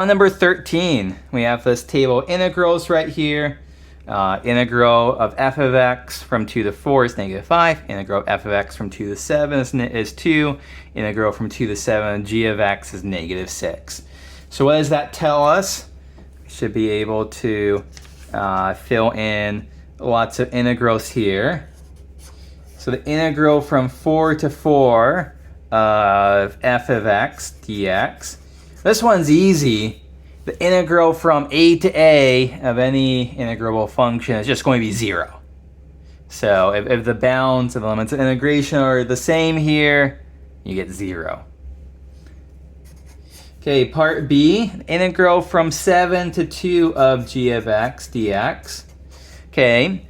On number 13, we have this table of integrals right here. Integral of f of x from 2 to 4 is negative 5. Integral of f of x from 2 to 7 is 2. Integral from 2 to 7 g of x is negative 6. So what does that tell us? We should be able to fill in lots of integrals here. So the integral from 4 to 4 of f of x dx. This one's easy. The integral from a to a of any integrable function is just going to be 0. So if the bounds of the limits of integration are the same here, you get 0. Okay, part B, integral from 7 to 2 of g of x dx. Okay,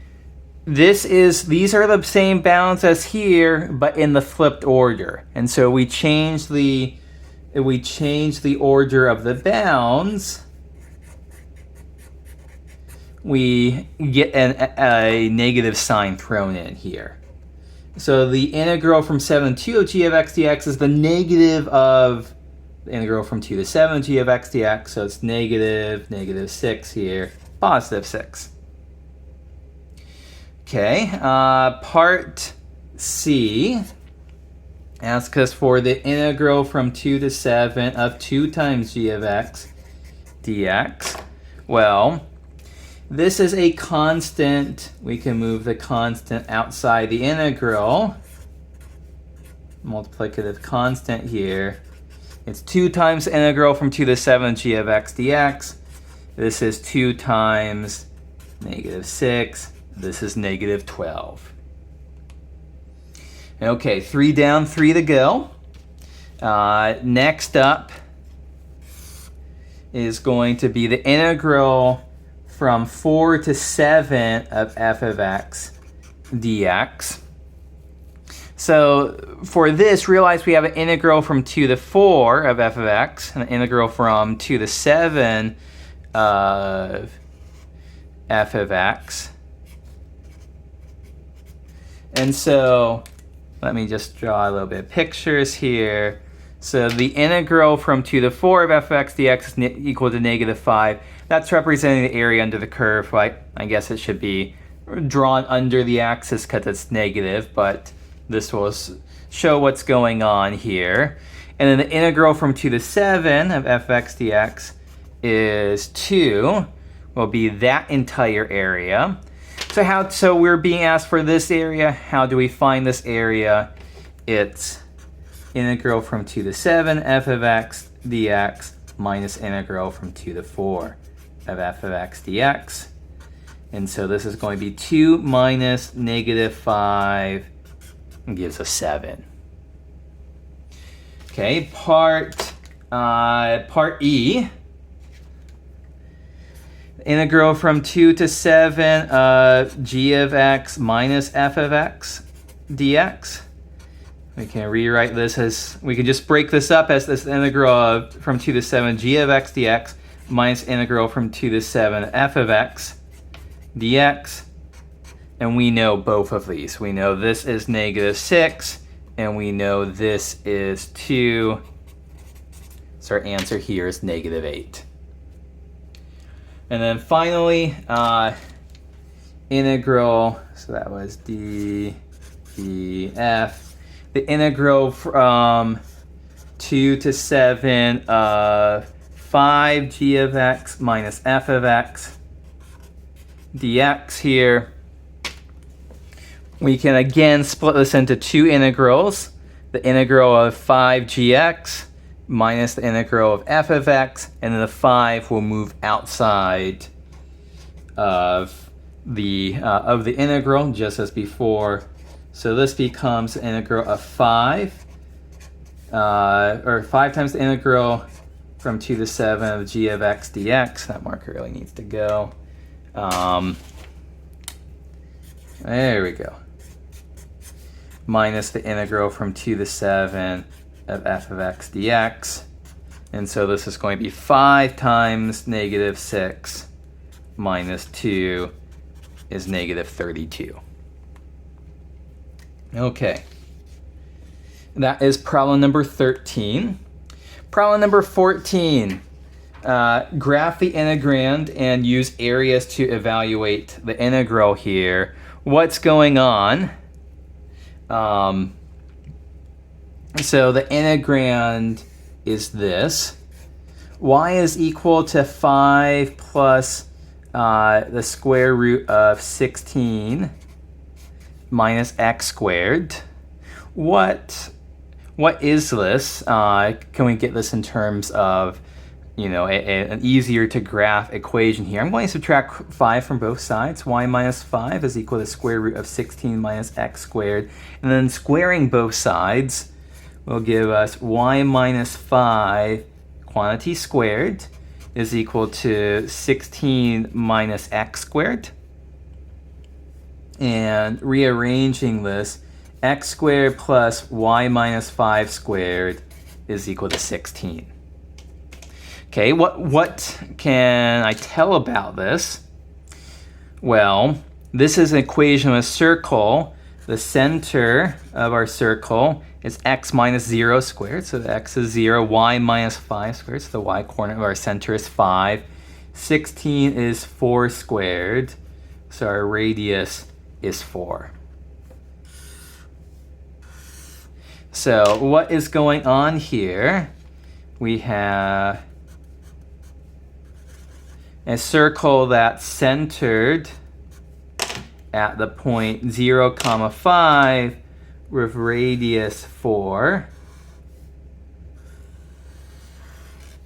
these are the same bounds as here, but in the flipped order. And so we change the order of the bounds, we get a negative sign thrown in here. So the integral from 7 to 2 of g of x dx is the negative of the integral from 2 to 7 g of x dx. So it's negative 6 here, positive 6. Okay, part C asks us for the integral from 2 to 7 of 2 times g of x dx. Well, this is a constant. We can move the constant outside the integral. Multiplicative constant here. It's 2 times the integral from 2 to 7 g of x dx. This is 2 times negative 6. This is negative 12. Okay, 3 down, 3 to go. Next up is going to be the integral from 4 to 7 of f of x dx. So for this, realize we have an integral from 2 to 4 of f of x, and an integral from 2 to 7 of f of x. And so let me just draw a little bit of pictures here. So the integral from 2 to 4 of f of x dx is equal to negative 5. That's representing the area under the curve, right? I guess it should be drawn under the axis because it's negative, but this will show what's going on here. And then the integral from 2 to 7 of f of x dx is 2, will be that entire area. So we're being asked for this area. How do we find this area? It's integral from 2 to 7 f of x dx minus integral from 2 to 4 of f of x dx. And so this is going to be 2 minus negative 5 gives us 7. Okay, part E. Integral from 2 to 7 of g of x minus f of x dx. We can rewrite this as, we can just break this up as this integral of from 2 to 7 g of x dx minus integral from 2 to 7 f of x dx. And we know both of these. We know this is negative 6, and we know this is 2. So our answer here is negative 8. And then finally, integral, so that was d, e, f. The integral from 2 to 7 of 5 g of x minus f of x dx here. We can again split this into 2 integrals. The integral of 5gx minus the integral of f of x, and then the 5 will move outside of the integral, just as before. So this becomes the integral of 5, or 5 times the integral from 2 to 7 of g of x dx. That marker really needs to go. There we go. Minus the integral from 2 to 7 of f of x dx. And so this is going to be 5 times negative 6 minus 2 is negative 32. Okay. That is problem number 13. Problem number 14. graph the integrand and use areas to evaluate the integral here. What's going on? So the integrand is this. Y is equal to 5 plus the square root of 16 minus x squared. What is this? Can we get this in terms of, an easier to graph equation here? I'm going to subtract 5 from both sides. Y minus 5 is equal to square root of 16 minus x squared. And then squaring both sides will give us y minus 5 quantity squared is equal to 16 minus x squared. And rearranging this, x squared plus y minus 5 squared is equal to 16. Okay, what can I tell about this? Well, this is an equation of a circle. The center of our circle is x minus 0 squared, so x is 0, y minus 5 squared, so the y coordinate of our center is 5. 16 is 4 squared, so our radius is 4. So what is going on here? We have a circle that's centered at the point 0, 5 with radius 4.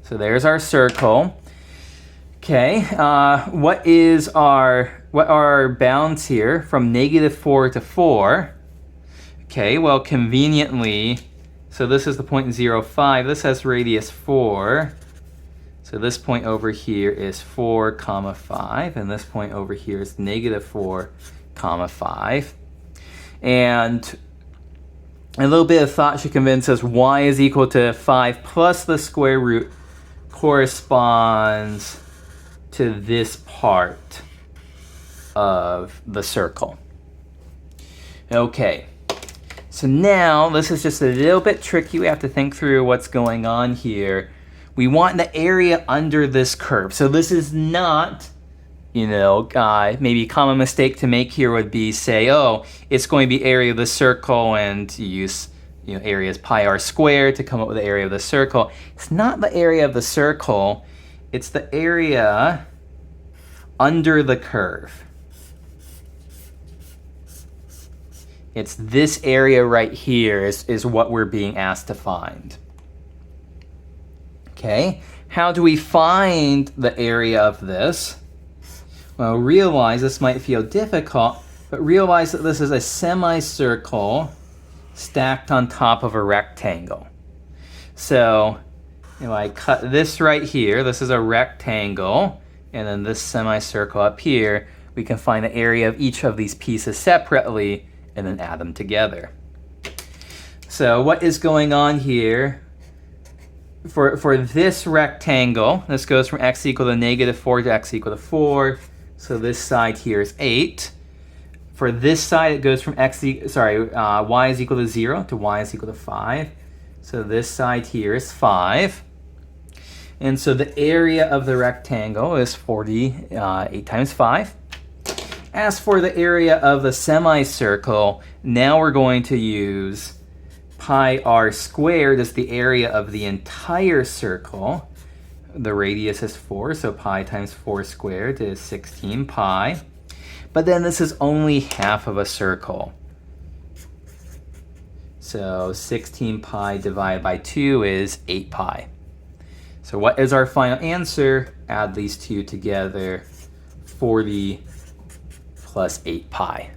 So there's our circle. Okay, what are bounds here from -4 to 4? Okay, well, conveniently, so this is the point 0, 5. This has radius 4. So this point over here is 4, 5, and this point over here is -4, 5. And a little bit of thought should convince us y is equal to 5 plus the square root corresponds to this part of the circle. Okay, so now this is just a little bit tricky. We have to think through what's going on here. We want the area under this curve. So this is not, maybe a common mistake to make here would be say, oh, it's going to be area of the circle, and you use area as pi r squared to come up with the area of the circle. It's not the area of the circle. It's the area under the curve. It's this area right here is what we're being asked to find. Okay, how do we find the area of this? Well, realize this might feel difficult, but realize that this is a semicircle stacked on top of a rectangle. So, I cut this right here. This is a rectangle, and then this semicircle up here. We can find the area of each of these pieces separately and then add them together. So what is going on here? For this rectangle, this goes from x equal to -4 to x equal to 4. So this side here is 8. For this side, it goes from y is equal to 0 to y is equal to 5. So this side here is 5. And so the area of the rectangle is 48 times 5. As for the area of the semicircle, now we're going to use pi r squared as the area of the entire circle. The radius is 4, so pi times 4 squared is 16 pi. But then this is only half of a circle. So 16 pi divided by 2 is 8 pi. So what is our final answer? Add these two together, 40 plus 8 pi.